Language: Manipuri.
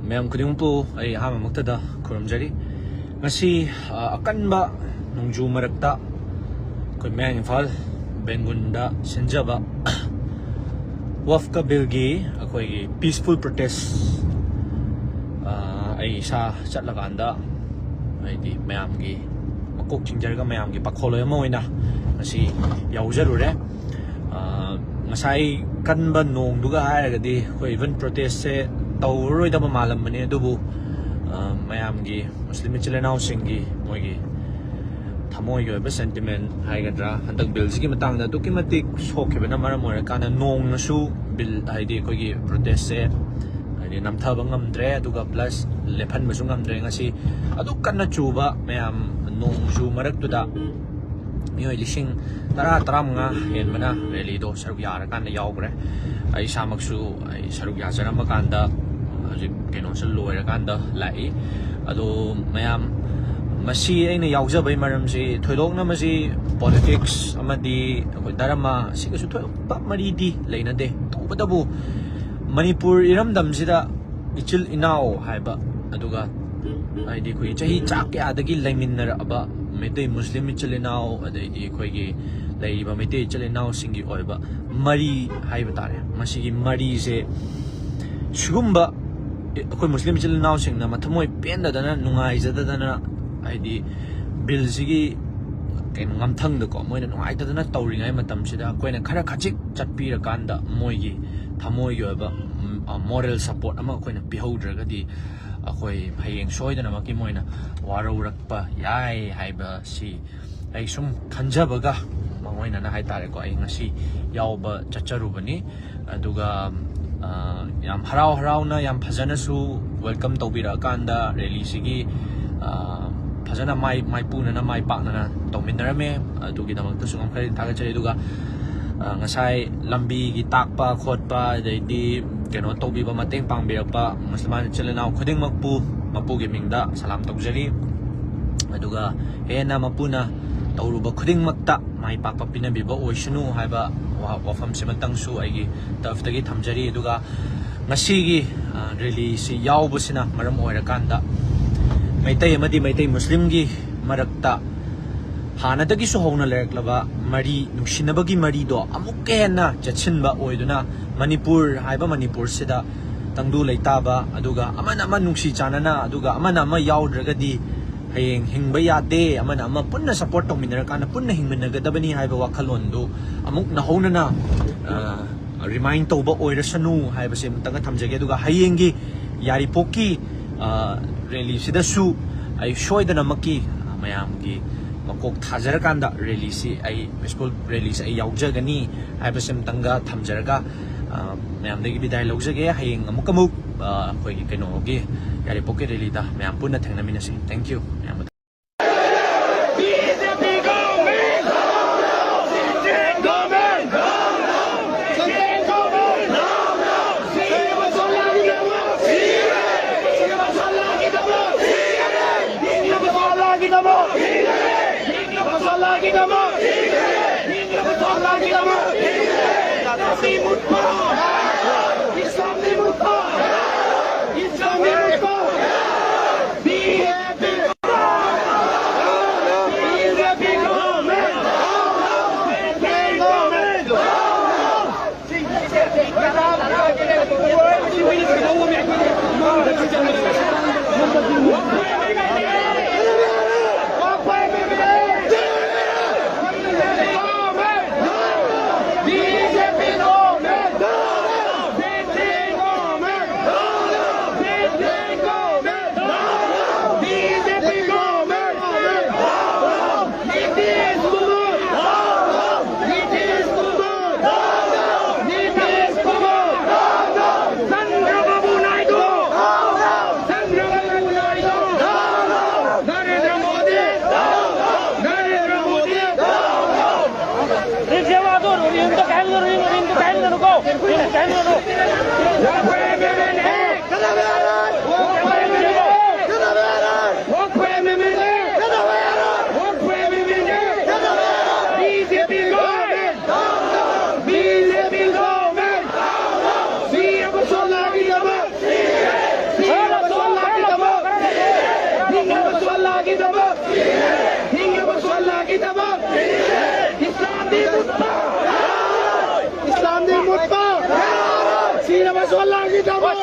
मैम खुदिंगपु आई अहामक्तदा खुरमजरी ngasi akanba nongju marakta koi मैंग इम्फाल बेंगुंदा सिंजबा वफका बिलगी अखोई पीसफुल प्रोटेस्ट आई सा चटलकांदा आईदी मैमगी मकोक चिंजरगा मैमगी पाखोलो अमा ओइना ngasi यावजरुरे ngasai kanba nongduga hairagadi khoi even protest se tawroidaba malamane adubu mayamgi muslim chilenau singi moigi thamoi yoiba sentiment haigadra handak bills gi matangda documentic sokhebena maram ora kana nong nasu bill haidi khogi protest se haidi namthaba ngamdre aduga plus lephan masung ngamdre ngasi adu kanna chuba mayam nong ju maraktuda मियोई लिसिंग तरा तरामंगा हेनबना रैली दो सरुक यारकान यावग्रे आई सामक्सु आई सरुक याजरम कांदा हजि केनोसल लोयरकान लाई अदो मयाम मसी ऐना यावजबै मरमसि थोइदोकना मसी पॉलिटिक्स अमदि अखोइ धर्मा सिगसु थोइदोकपा मरिदि लेनदे तौबदबु मणिपुर इरमदमसिदा इचिल इनाव हाइबा अदुगा आइदि खोइ चही चाक यादगी लेमिनरअबा मेते मुस्लिम इचलेनाव अदैदि खोइगी लैरिबा मेते इचलेनाव सिंगी ओइबा मरी हाइबा तारे मसिगी मरी से सुगुम्बा अखोइ मुस्लिम इचलेनाव सिंगना मथमोइ पेंददना नुंगाइजददना आइदि बिल सिगी केनो ngamthangdako moina nuaitadana tawringai matamsida koina khara khachik chatpirakanदा moigi thamoi yoba moral support ama koina pihaudragadi अखोई हयेंग सोइदनमकी मोइना वारौरक्पा याय हाइबा सि आई सुम खंजबगा मंगोइना ना हाइतारेको आई ngasi यावबा चचरुबनी अदुगा याम हराव हरावना याम फजनसु वेलकम तौबिरा कांदा रैली सिगी फजना माइ पुना माइ पाकना तौमिनरमे अदुगी दमक्ता सुगम खरि थागचरि दुगा ngasai lambi gi takpa khotpa daidi keno tobiba mateng pangbirapa musliman chilenau khuding makpu mapu gi mingda salam tawjari aduga hena mapuna tawruba khuding makta mai pakpa pinabiba oisunu haiba wafam simatang su aigi taftagi thamjari aduga ngasi gi release si yawbusina maram oirakanda maitai amadi maitai muslim gi marakta हानदगी होना लेरक्लबा मरी नुसिनबगी मरी दो अमुक हेन्ना चचिनबा ओइदुना मणिपुर हाइबा मणिपुर सिदा तंगदु लेताबा अदुगा अमना अमा नुसी चानना अदुगा अमना अमा यावद्रगदी हयेंग हिंगबा यादे अमना अमा पुन्ना सपोर्ट तौमिनरकाना पुन्ना हिंगमिनगदबनी हाइबा वाखलोंदु अमुक नहौनना रिमाइंड तौबा ओइरसनु हाइबसे मतंगा थमजगे अदुगा हयेंगी यारिपोकी रैली सिदसु आई सोइदनमकी मयामगी मकोक थाजरकांदा रैली से आई पीसफुल रैली से आई यावजगनी हाइबसम तंगा थमजरगा मैमदगी बिदाय लौजगे हयेंग अमुकमुक खोइगी केनोगी यारे पोके रैली दा मैम पुन्ना थेंगनमिनसि thank you ma'am Venezuela kita mau.